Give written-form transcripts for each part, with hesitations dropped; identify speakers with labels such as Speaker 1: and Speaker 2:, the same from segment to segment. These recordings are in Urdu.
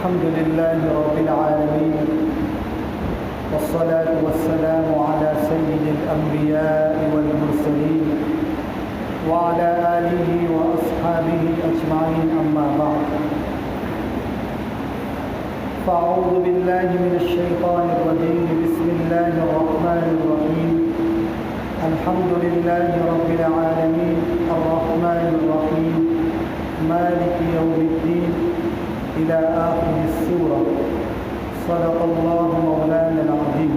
Speaker 1: الحمد لله رب العالمين والصلاة والسلام على سيد الأنبياء والمرسلين وعلى آله وأصحابه أجمعين أما بعد فأعوذ بالله من الشيطان الرجيم بسم الله الرحمن الرحيم الحمد لله رب العالمين الرحمن الرحيم مالك يوم الدين إلى آخر السورة صدق الله مولانا العظيم.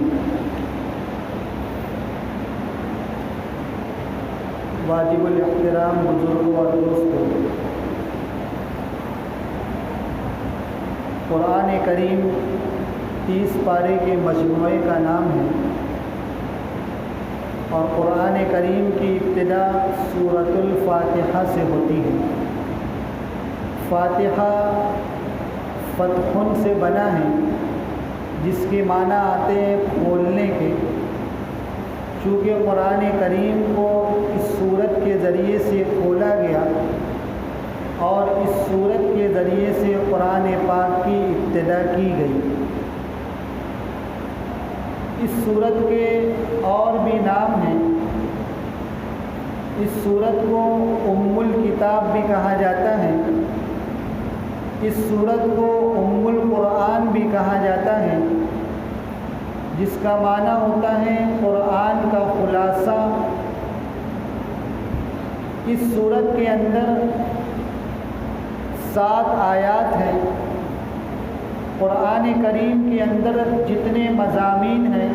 Speaker 1: واجب الاحترام بزرگوں اور دوستوں، قرآن کریم 30 پارے کے مجموعے کا نام ہے اور قرآن کریم کی ابتدا سورۃ الفاتحہ سے ہوتی ہے. فاتحہ فتحن سے بنا ہے جس کے معنی آتے ہیں کھولنے کے. چونکہ قرآن کریم کو اس سورت کے ذریعے سے کھولا گیا اور اس سورت کے ذریعے سے قرآن پاک کی ابتدا کی گئی. اس سورت کے اور بھی نام ہیں. اس سورت کو ام الکتاب بھی کہا جاتا ہے. اس سورت کو ام القرآن بھی کہا جاتا ہے جس کا معنی ہوتا ہے قرآن کا خلاصہ. اس سورت کے اندر 7 آیات ہیں. قرآن کریم کے اندر جتنے مضامین ہیں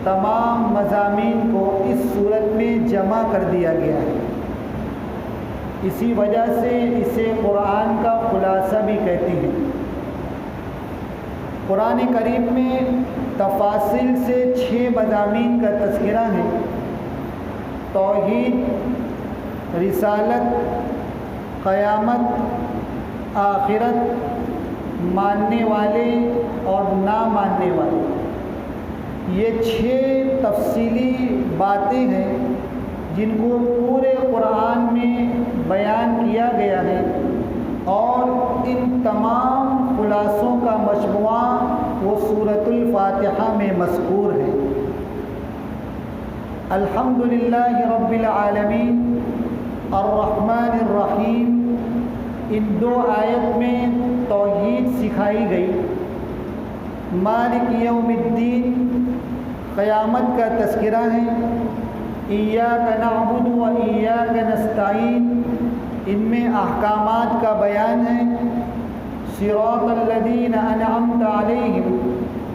Speaker 1: تمام مضامین کو اس سورت میں جمع کر دیا گیا ہے. اسی وجہ سے اسے قرآن کا خلاصہ بھی کہتے ہیں. قرآن کریم میں تفاصیل سے 6 مضامین کا تذکرہ ہے: توحید، رسالت، قیامت، آخرت، ماننے والے اور نہ ماننے والے. یہ 6 تفصیلی باتیں ہیں جن کو پورے قرآن میں بیان کیا گیا ہے اور ان تمام خلاصوں کا مجموعہ وہ سورۃ الفاتحہ میں مذکور ہے. الحمدللہ رب العالمین الرحمن الرحیم، ان 2 آیت میں توحید سکھائی گئی. مالک یوم الدین، قیامت کا تذکرہ ہے. ایاک نعبد و ایاک نستعین، ان میں احکامات کا بیان ہے. صراط الذین انعمت علیہم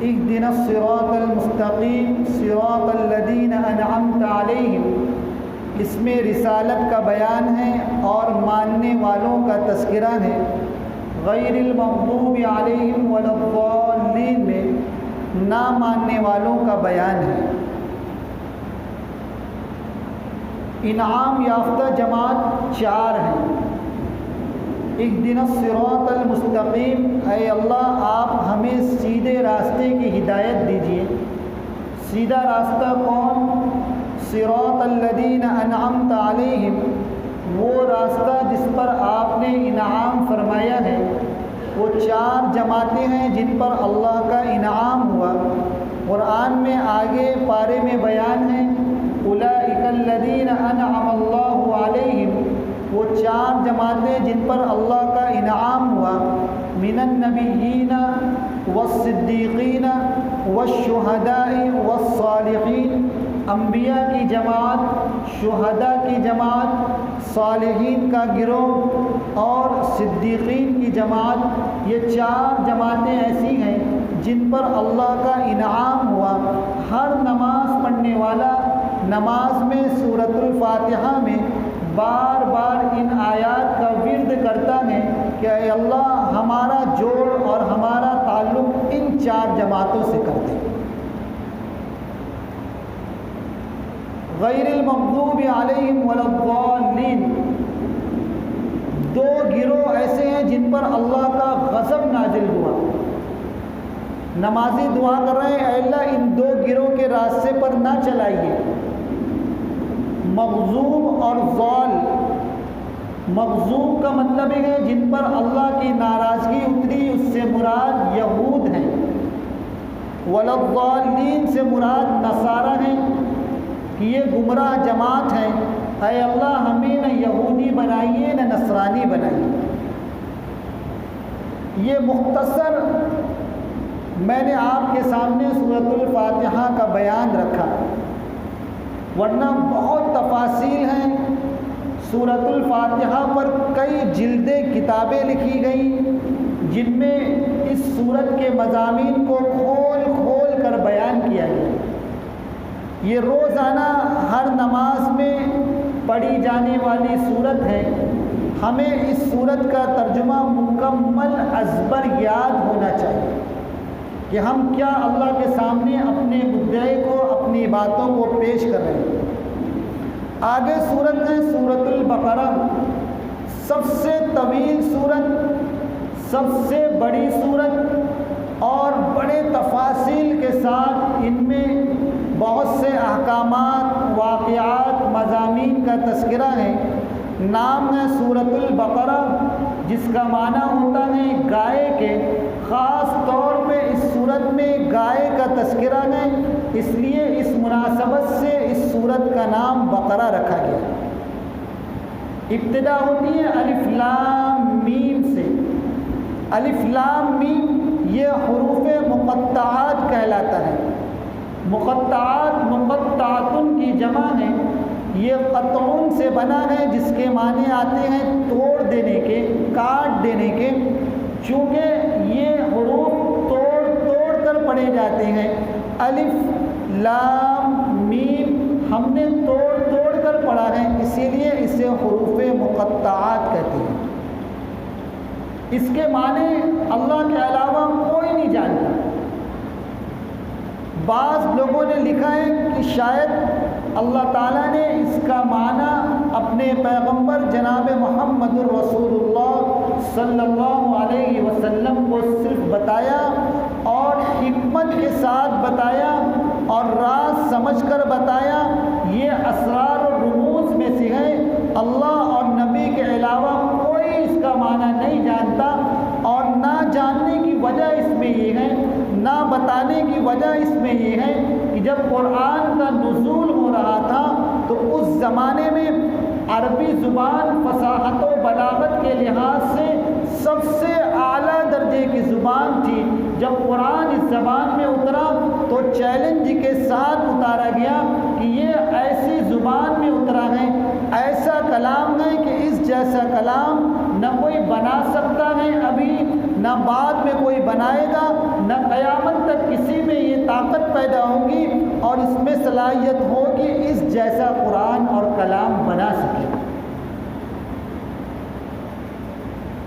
Speaker 1: اہدنا الصراط المستقیم صراط الذین انعمت علیہم، اس میں رسالت کا بیان ہے اور ماننے والوں کا تذکرہ ہے. غیر المغضوب علیہم ولا الضالین میں نہ ماننے والوں کا بیان ہے. انعام یافتہ جماعت 4 ہیں. اہدنا الصراط المستقیم، اے اللہ آپ ہمیں سیدھے راستے کی ہدایت دیجیے. سیدھا راستہ کون؟ صراط الذین انعمت علیہم، وہ راستہ جس پر آپ نے انعام فرمایا ہے. وہ 4 جماعتیں ہیں جن پر اللہ کا انعام ہوا. قرآن میں آگے پارے میں بیان ہے اولئک الذین انعم اللہ علیہم، وہ 4 جماعتیں جن پر اللہ کا انعام ہوا. من النبیین والصدیقین والشہداء والصالحین، انبیاء کی جماعت، شہداء کی جماعت، صالحین کا گروہ اور صدیقین کی جماعت. یہ 4 جماعتیں ایسی ہیں جن پر اللہ کا انعام ہوا. ہر نماز پڑھنے والا نماز میں سورۃ الفاتحہ میں بار بار ان آیات کا ورد کرتا ہے کہ اے اللہ ہمارا جوڑ اور ہمارا تعلق ان 4 جماعتوں سے کر دے. غیر المغضوب علیہم ولا الضالین، 2 گروہ ایسے ہیں جن پر اللہ کا غضب نازل ہوا. نمازی دعا کر رہے ہیں اے اللہ ان 2 گروہ کے راستے پر نہ چلائیے. مغضوب اور ضال، مغضوب کا مطلب ہے جن پر اللہ کی ناراضگی اتری، اس سے ولضالین سے مراد نصارہ ہیں کہ یہ گمراہ جماعت ہیں، اے اللہ ہمیں نہ یہودی بنائیے نہ نصرانی بنائیے۔ یہ مختصر میں نے آپ کے سامنے سورۃ الفاتحہ کا بیان رکھا، ورنہ بہت تفاصیل ہیں۔ سورۃ الفاتحہ پر کئی جلدیں کتابیں لکھی گئیں جن میں اس سورت کے مضامین کو کھول کھول کر بیان کیا گیا۔ یہ روزانہ ہر نماز میں پڑھی جانے والی سورت ہے۔ ہمیں اس سورت کا ترجمہ مکمل ازبر یاد ہونا چاہیے کہ ہم کیا اللہ کے سامنے اپنے مدعے کو، اپنی باتوں کو پیش کر رہے ہیں۔ آگے سورت ہے سورۃ البقرہ، سب سے طویل سورت، سب سے بڑی سورت اور بڑے تفاصیل کے ساتھ ان میں بہت سے احکامات، واقعات، مضامین کا تذکرہ ہے۔ نام ہے سورۃ البقرہ، جس کا معنی ہوتا ہے گائے کے۔ خاص طور پہ اس سورت میں گائے کا تذکرہ ہے، اس لیے اس مناسبت سے اس سورت کا نام بقرہ رکھا گیا۔ ابتدا ہوتی ہے الف لام میم سے۔ الف لام میم یہ حروف مقطعات کہلاتا ہے۔ مقطعات مقطعاتن کی جمع ہے۔ یہ قطعون سے بنا ہے جس کے معنی آتے ہیں توڑ دینے کے، کاٹ دینے کے۔ چونکہ یہ حروف توڑ توڑ کر پڑھے جاتے ہیں، الف لام میم ہم نے توڑ توڑ کر پڑھا ہے، اسی لیے اسے حروف مقطعات کہتے ہیں۔ اس کے معنی اللہ کے علاوہ کوئی نہیں جانتا۔ بعض لوگوں نے لکھا ہے کہ شاید اللہ تعالیٰ نے اس کا معنی اپنے پیغمبر جناب محمد الرسول اللہ صلی اللہ علیہ وسلم کو صرف بتایا اور حکمت کے ساتھ بتایا اور راز سمجھ کر بتایا۔ یہ اسرار و رموز میں سے ہے، اللہ اور نبی کے علاوہ کوئی اس کا معنی نہیں جانتا، اور نہ جاننے کی وجہ اس میں یہ ہے، نہ بتانے کی وجہ اس میں یہ ہے کہ جب قرآن کا نزول ہو رہا تھا تو اس زمانے میں عربی زبان فصاحت و بلاغت کے لحاظ سے سب سے اعلیٰ درجے کی زبان تھی۔ جب قرآن اس زبان میں اترا تو چیلنج کے ساتھ اتارا گیا کہ یہ ایسی زبان میں اترا ہے، ایسا کلام ہے کہ اس جیسا کلام نہ کوئی بنا سکتا ہے ابھی، نہ بعد میں کوئی بنائے گا، نہ قیامت تک کسی میں یہ طاقت پیدا ہوگی اور اس میں صلاحیت ہوگی اس جیسا قرآن اور کلام بنا سکے۔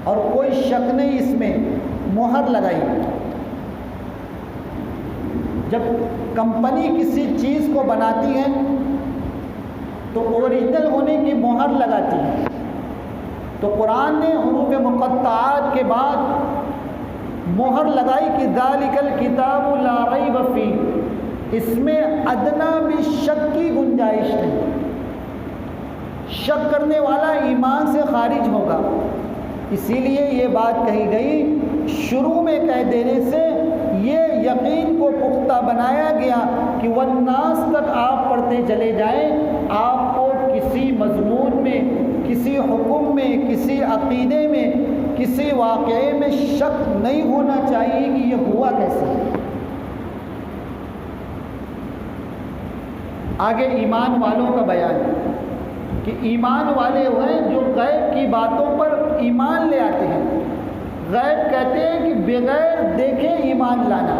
Speaker 1: اور کوئی شک نہیں اس میں مہر لگائی۔ جب کمپنی کسی چیز کو بناتی ہے تو اوریجنل ہونے کی مہر لگاتی ہے، تو قرآن نے حروف مقطعات کے بعد مہر لگائی کہ ذالک الکتاب لا ریب فیہ، اس میں ادنا بھی شک کی گنجائش نہیں، شک کرنے والا ایمان سے خارج ہوگا۔ اسی لیے یہ بات کہی گئی، شروع میں کہہ دینے سے یہ یقین کو پختہ بنایا گیا کہ والناس تک آپ پڑھتے چلے جائیں، آپ کو کسی مضمون میں، کسی حکم میں، کسی عقیدے میں، کسی واقعے میں شک نہیں ہونا چاہیے کہ یہ ہوا کیسے۔ آگے ایمان والوں کا بیان ہے کہ ایمان والے وہ ہیں جو غیب کی باتوں پر ایمان لے آتے ہیں۔ غیب کہتے ہیں کہ بغیر دیکھے ایمان لانا۔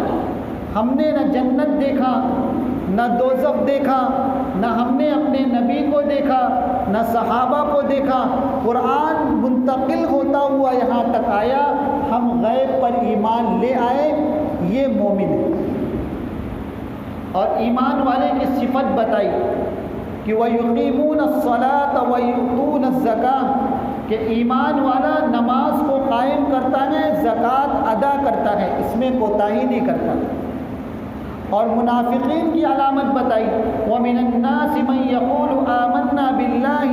Speaker 1: ہم نے نہ جنت دیکھا، نہ دوزخ دیکھا، نہ ہم نے اپنے نبی کو دیکھا، نہ صحابہ کو دیکھا، قرآن منتقل ہوتا ہوا یہاں تک آیا، ہم غیب پر ایمان لے آئے، یہ مومن ہے۔ اور ایمان والے کی صفت بتائی کہ وَيُقِيمُونَ الصَّلَاةَ وَيُؤْتُونَ الزَّكَاةَ، کہ ایمان والا نماز کو قائم کرتا ہے، زکوٰۃ ادا کرتا ہے، اس میں کوتاہی نہیں کرتا۔ اور منافقین کی علامت بتائی وَمِنَ النَّاسِ مَن يَقُولُ آمَنَّا بِاللَّهِ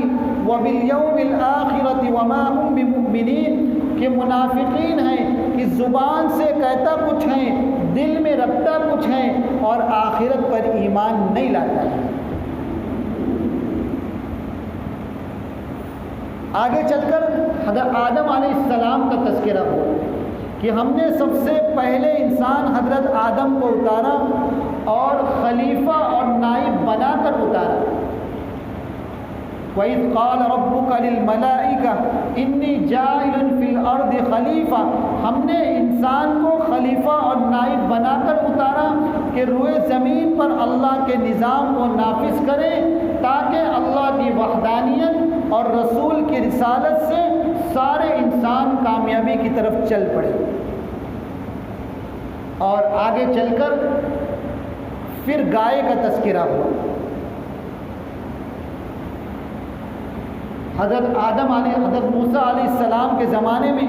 Speaker 1: وَبِالْيَوْمِ الْآخِرَةِ وَمَا هُمْ بِمُؤْمِنِينَ، کہ منافقین ہیں کہ زبان سے کہتا کچھ ہیں، دل میں رکھتا کچھ ہیں اور آخرت پر ایمان نہیں لاتا ہے۔ آگے چل کر حضرت آدم علیہ السلام کا تذکرہ ہوا کہ ہم نے سب سے پہلے انسان حضرت آدم کو اتارا اور خلیفہ اور نائب بنا کر اتارا۔ وَإِذْ قَالَ رَبُّكَ لِلْمَلَائِكَةِ إِنِّي جَاعِلٌ فِي الْأَرْضِ خَلِيفَةً، ہم نے انسان کو خلیفہ اور نائب بنا کر اتارا کہ روئے زمین پر اللہ کے نظام کو نافذ کریں تاکہ اللہ کی وحدانیت اور رسول کی رسالت سے سارے انسان کامیابی کی طرف چل پڑے۔ اور آگے چل کر پھر گائے کا تذکرہ ہوا۔ حضرت موسیٰ علیہ السلام کے زمانے میں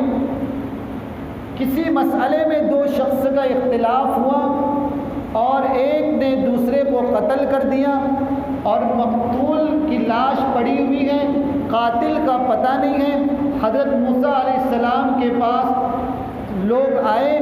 Speaker 1: کسی مسئلے میں دو شخص کا اختلاف ہوا اور ایک نے دوسرے کو قتل کر دیا اور مقتول کی لاش پڑی ہوئی ہے، قاتل کا پتہ نہیں ہے۔ حضرت موسیٰ علیہ السلام کے پاس لوگ آئے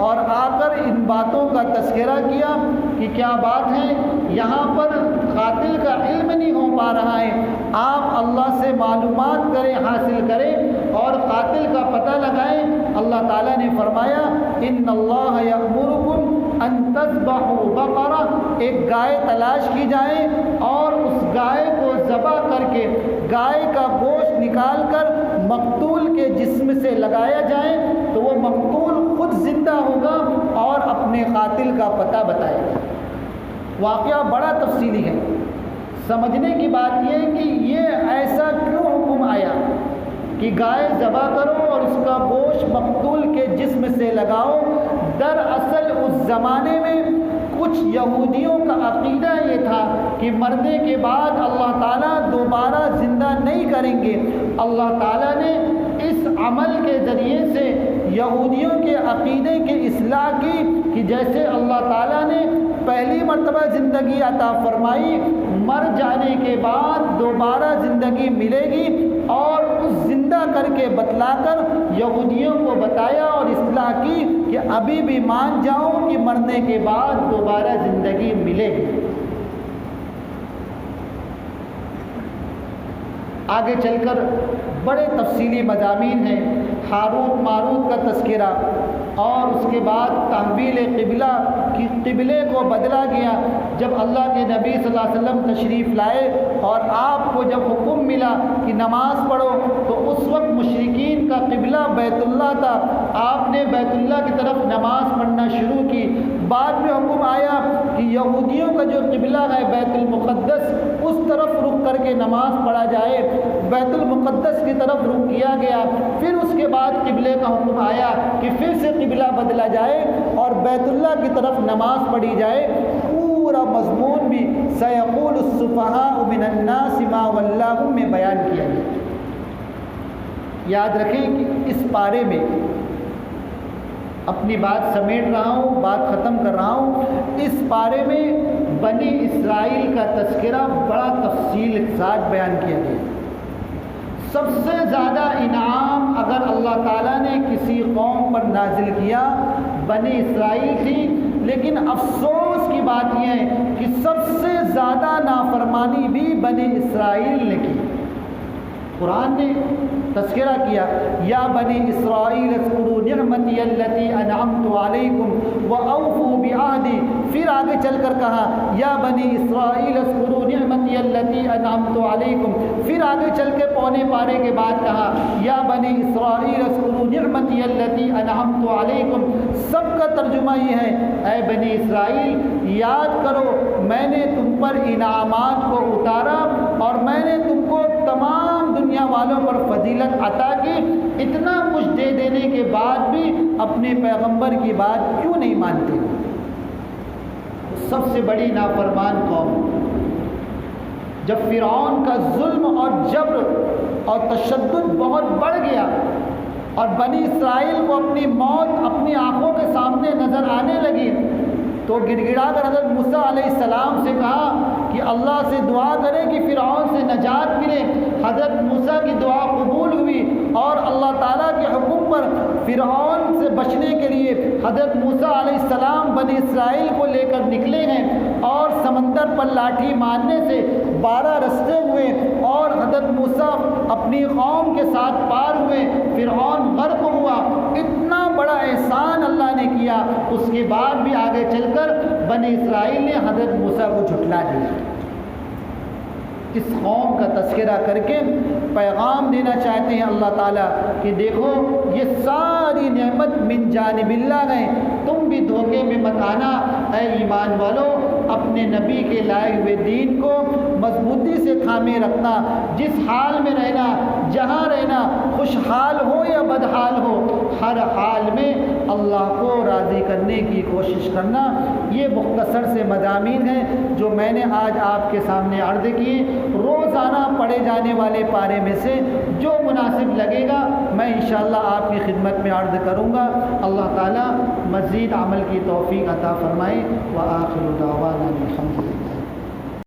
Speaker 1: اور آ کر ان باتوں کا تذکرہ کیا کہ کیا بات ہے، یہاں پر قاتل کا علم نہیں ہو پا رہا ہے، آپ اللہ سے معلومات کریں، حاصل کریں اور قاتل کا پتہ لگائیں۔ اللہ تعالیٰ نے فرمایا ان اللہ یأمرکم ان تذبحوا بقرہ، ایک گائے تلاش کی جائے اور اس گائے کو ذبح کر کے گائے کا گوشت نکال کر مقتول کے جسم سے لگایا جائے تو وہ مقتول خود زندہ ہوگا اور اپنے قاتل کا پتہ بتائے گا۔ واقعہ بڑا تفصیلی ہے، سمجھنے کی بات یہ ہے کہ یہ ایسا کیوں حکم آیا کہ گائے ذبح کرو اور اس کا گوشت مقتول کے جسم سے لگاؤ۔ دراصل اس زمانے میں کچھ یہودیوں کا عقیدہ یہ تھا کہ مرنے کے بعد اللہ تعالیٰ دوبارہ زندہ نہیں کریں گے۔ اللہ تعالیٰ نے اس عمل کے ذریعے سے یہودیوں کے عقیدے کی اصلاح کی کہ جیسے اللہ تعالیٰ نے پہلی مرتبہ زندگی عطا فرمائی، مر جانے کے بعد دوبارہ زندگی ملے گی، اور اس زندہ کر کے بتلا کر یہودیوں کو بتایا اور اصلاح کی کہ ابھی بھی مان جاؤ کہ مرنے کے بعد دوبارہ زندگی ملے گی۔ آگے چل کر بڑے تفصیلی مضامین ہیں، ہاروت ماروت کا تذکرہ اور اس کے بعد تحویل قبلہ کی قبلے کو بدلا گیا۔ جب اللہ کے نبی صلی اللہ علیہ وسلم تشریف لائے اور آپ کو جب حکم ملا کہ نماز پڑھو تو اس وقت مشرکین کا قبلہ بیت اللہ تھا، آپ نے بیت اللہ کی طرف نماز پڑھنا شروع کی۔ بعد میں حکم آیا کہ یہودیوں کا جو قبلہ ہے بیت المقدس، اس طرف رخ کر کے نماز پڑھا جائے، بیت المقدس کی طرف رخ کیا گیا۔ پھر اس کے بعد قبلے کا حکم آیا کہ پھر سے قبلہ بدلا جائے اور بیت اللہ کی طرف نماز پڑھی جائے۔ پورا مضمون بھی سیقول السفہاء من الناس ما ولاہم میں بیان کیا گیا۔ یاد رکھیں کہ اس پارے میں اپنی بات سمیٹ رہا ہوں، بات ختم کر رہا ہوں۔ اس پارے میں بنی اسرائیل کا تذکرہ بڑا تفصیل کے ساتھ بیان کیا گیا۔ سب سے زیادہ انعام اگر اللہ تعالیٰ نے کسی قوم پر نازل کیا بنی اسرائیل تھی، لیکن افسوس کی بات یہ ہے کہ سب سے زیادہ نافرمانی بھی بنی اسرائیل نے کی۔ قرآن نے تذکرہ کیا یا بنی اسرائیل اذکروا نعمتی التی انعمت علیکم واوفوا بعہدی، پھر آگے چل کر کہا یا بنی اسرائیل اذکروا نعمتی التی انعمت علیکم، پھر آگے چل کے پونے پارے کے بعد کہا یا بنی اسرائیل اذکروا نعمتی التی انعمت علیکم۔ سب کا ترجمہ یہ ہے اے بنی اسرائیل یاد کرو میں نے تم پر انعامات کو اتارا اور میں نے تم کو تمام دنیا والوں پر فضیلت عطا کی، اتنا کچھ دے دینے کے بعد بھی اپنے پیغمبر کی بات کیوں نہیں مانتے؟ سب سے بڑی نافرمان قوم۔ جب فرعون کا ظلم اور جبر اور تشدد بہت بڑھ گیا اور بنی اسرائیل کو اپنی موت اپنی آنکھوں کے سامنے نظر آنے لگی تو گڑ گڑا کر حضرت موسیٰ علیہ السلام سے کہا کہ اللہ سے دعا کرے کہ فرعون سے نجات ملے۔ حضرت موسیٰ کی دعا قبول ہوئی اور اللہ تعالیٰ کے حکم پر فرعون سے بچنے کے لیے حضرت موسیٰ علیہ السلام بنی اسرائیل کو لے کر نکلے ہیں اور سمندر پر لاٹھی مارنے سے 12 رستے ہوئے اور حضرت موسیٰ اپنی قوم کے ساتھ پار ہوئے، فرعون غرق ہوا، اتنا بڑا احسان اللہ نے کیا، اس کے بعد بھی آگے چل کر بنی اسرائیل نے حضرت موسیٰ کو جھٹلا دیا۔ اس قوم کا تذکرہ کر کے پیغام دینا چاہتے ہیں اللہ تعالیٰ کہ دیکھو یہ ساری نعمت من جانب اللہ ہے، تم بھی دھوکے میں مت آنا اے ایمان والو، اپنے نبی کے لائے ہوئے دین کو مضبوطی سے تھامے رکھنا، جس حال میں رہنا، جہاں رہنا، خوشحال ہو یا بدحال ہو، ہر حال میں اللہ کو راضی کرنے کی کوشش کرنا۔ یہ مختصر سے مضامین ہیں جو میں نے آج آپ کے سامنے عرض کیے۔ روزانہ پڑھے جانے والے پارے میں سے جو مناسب لگے گا میں انشاءاللہ آپ کی خدمت میں عرض کروں گا۔ اللہ تعالیٰ مزید عمل کی توفیق عطا فرمائے۔ وآخر دعوانا